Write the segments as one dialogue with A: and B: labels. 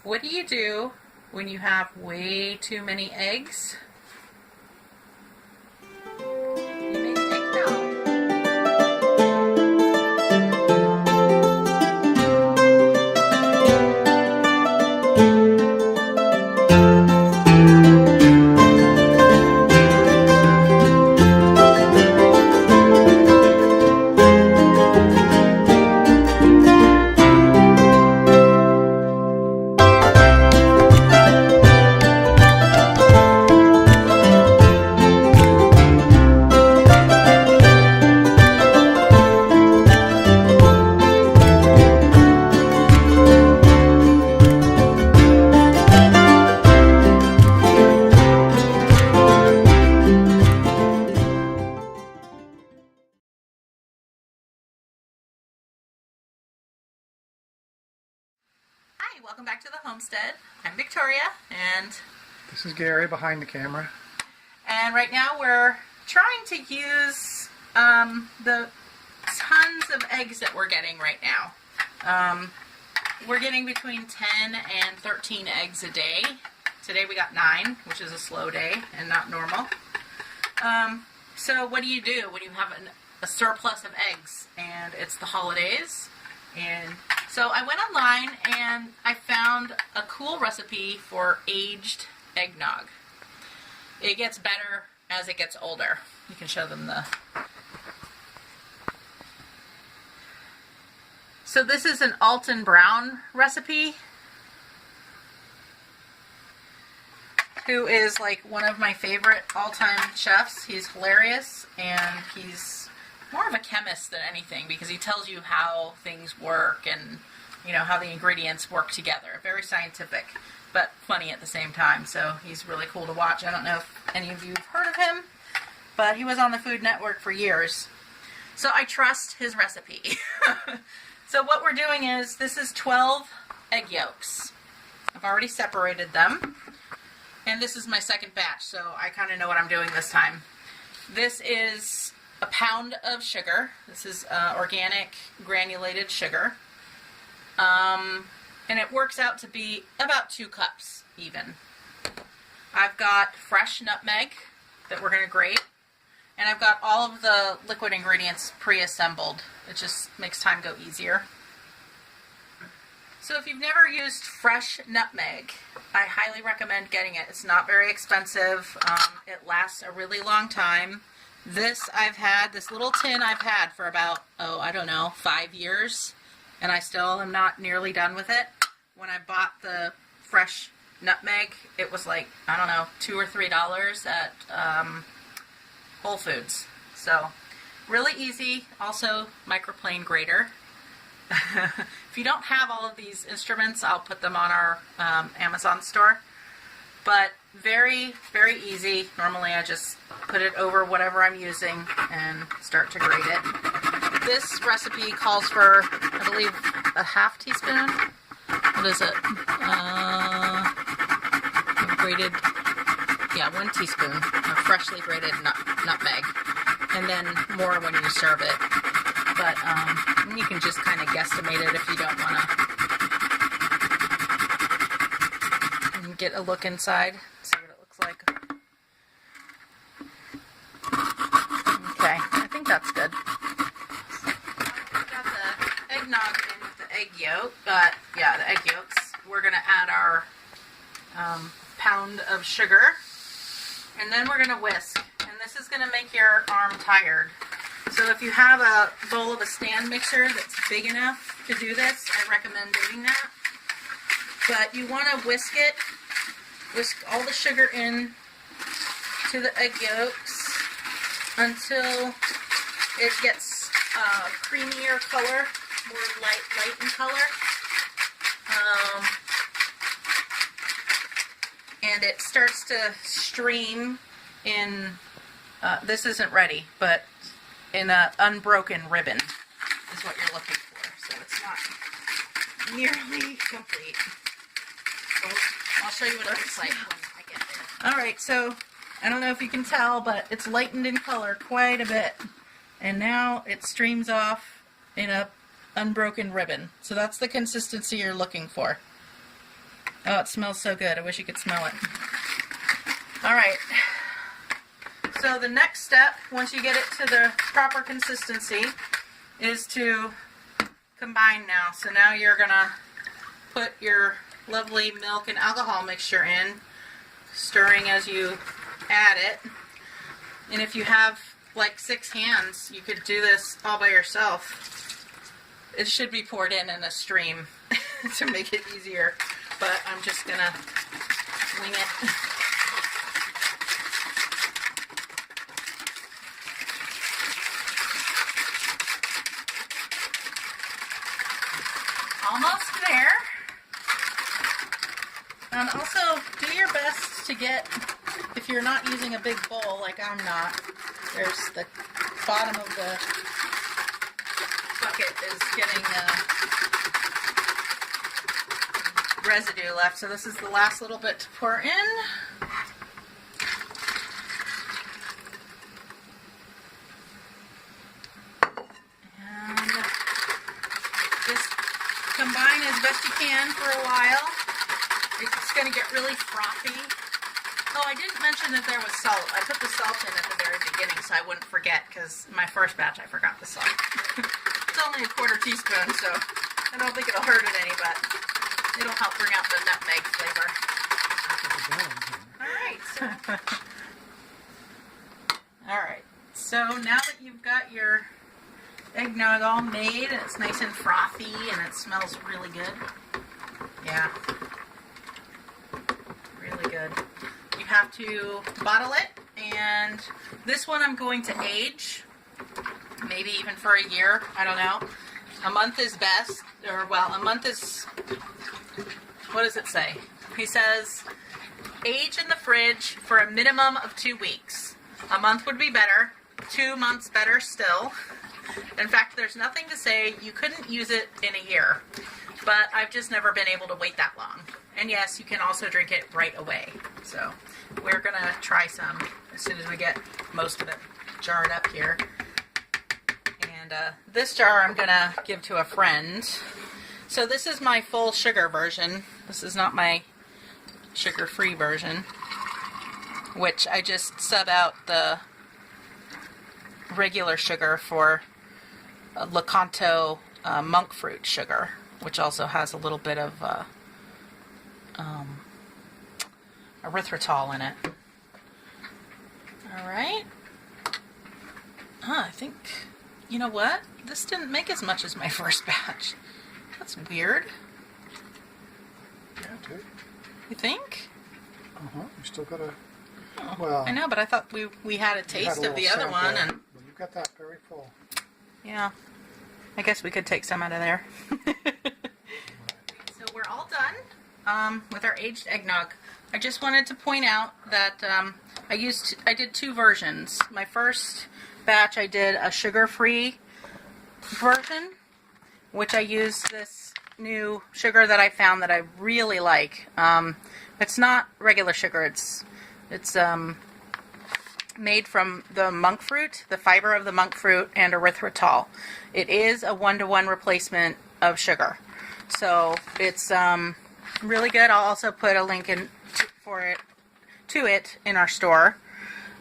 A: What do you do when you have way too many eggs? You make eggnog. Hi, welcome back to the homestead. I'm Victoria, and
B: this is Gary behind the camera.
A: And right now we're trying to use the tons of eggs that we're getting right now. We're getting between 10 and 13 eggs a day. Today we got 9, which is a slow day and not normal. So what do you do when you have a surplus of eggs and it's the holidays? And so I went online and I found a cool recipe for aged eggnog. It gets better as it gets older. You can show them the... So this is an Alton Brown recipe, who is like one of my favorite all-time chefs. He's hilarious, and he's more of a chemist than anything because he tells you how things work and, you know, how the ingredients work together. Very scientific, but funny at the same time. So he's really cool to watch. I don't know if any of you have heard of him, but he was on the Food Network for years. So I trust his recipe. So what we're doing is, this is 12 egg yolks. I've already separated them. And this is my second batch, so I kind of know what I'm doing this time. This is a pound of sugar. This is organic granulated sugar. And it works out to be about 2 cups even. I've got fresh nutmeg that we're going to grate. And I've got all of the liquid ingredients pre-assembled. It just makes time go easier. So if you've never used fresh nutmeg, I highly recommend getting it. It's not very expensive. It lasts a really long time. This little tin I've had for about, 5 years. And I still am not nearly done with it. When I bought the fresh nutmeg, it was like, $2 or $3 at Whole Foods. So, really easy. Also, microplane grater. If you don't have all of these instruments, I'll put them on our Amazon store. But very, very easy. Normally I just put it over whatever I'm using and start to grate it. This recipe calls for, I believe, a half teaspoon. What is it? Grated, 1 teaspoon of freshly grated nutmeg. And then more when you serve it. But you can just kind of guesstimate it if you don't want to get a look inside, see what it looks like. Okay, I think that's good. We've got the eggnog in with the egg yolk, the egg yolks. We're going to add our pound of sugar, and then we're going to whisk. And this is going to make your arm tired. So if you have a bowl of a stand mixer that's big enough to do this, I recommend doing that. But you want to whisk all the sugar in to the egg yolks until it gets creamier color, more light in color. And it starts to stream in, this isn't ready, but in an unbroken ribbon is what you're looking for. So it's not nearly complete. So I'll show you what it looks like when I get there. Alright, so I don't know if you can tell, but it's lightened in color quite a bit. And now it streams off in a unbroken ribbon. So that's the consistency you're looking for. Oh, it smells so good. I wish you could smell it. All right. So the next step, once you get it to the proper consistency, is to combine now. So now you're going to put your lovely milk and alcohol mixture in, stirring as you add it. And if you have like 6 hands, you could do this all by yourself. It should be poured in a stream to make it easier, but I'm just going to wing it. Almost there. And also, do your best to get, if you're not using a big bowl like I'm not, there's the bottom of the bucket is getting residue left. So this is the last little bit to pour in. And just combine as best you can for a while. It's going to get really frothy. Oh, I didn't mention that there was salt. I put the salt in at the very beginning so I wouldn't forget, because my first batch I forgot the salt. It's only a 1/4 teaspoon, so I don't think it'll hurt it any, but it'll help bring out the nutmeg flavor. Alright, so now that you've got your eggnog all made and it's nice and frothy and it smells really good. Yeah. Really good. You have to bottle it, and this one I'm going to age, maybe even for a year, I don't know. A month is best, or well, a month is, what does it say? He says, age in the fridge for a minimum of 2 weeks. A month would be better, 2 months better still. In fact, there's nothing to say you couldn't use it in a year, but I've just never been able to wait that long. And yes, you can also drink it right away. So we're going to try some as soon as we get most of it jarred up here. And this jar I'm going to give to a friend. So this is my full sugar version. This is not my sugar-free version, which I just sub out the regular sugar for Lakanto monk fruit sugar, which also has a little bit of erythritol in it. Alright. I think, you know what? This didn't make as much as my first batch. That's weird.
B: Yeah, too.
A: You think?
B: You still got a...
A: Oh,
B: well...
A: I know, but I thought we had a taste of the other one. And
B: well, you've got that very full.
A: yeah. I guess we could take some out of there. So we're all done with our aged eggnog. I just wanted to point out that I did 2 versions. My first batch I did a sugar-free version, which I used this new sugar that I found that I really like. It's not regular sugar. It's made from the monk fruit, the fiber of the monk fruit, and erythritol. It is a 1-to-1 replacement of sugar. So it's really good. I'll also put a link in to it in our store.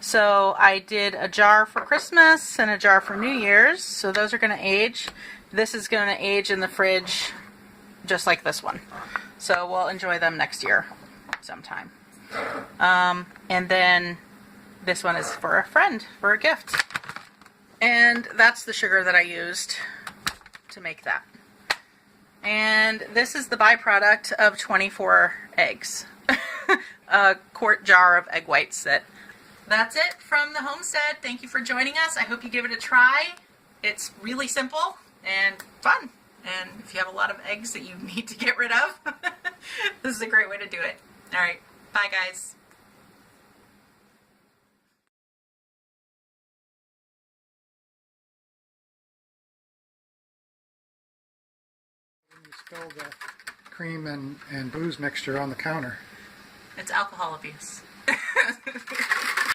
A: So I did a jar for Christmas and a jar for New Year's. So those are going to age. This is going to age in the fridge just like this one. So we'll enjoy them next year sometime. And then this one is for a friend, for a gift. And that's the sugar that I used to make that. And this is the byproduct of 24 eggs. A quart jar of egg whites. That's it from the homestead. Thank you for joining us. I hope you give it a try. It's really simple and fun. And if you have a lot of eggs that you need to get rid of, this is a great way to do it. All right. Bye, guys.
B: You spilled the cream and booze mixture on the counter.
A: It's alcohol abuse.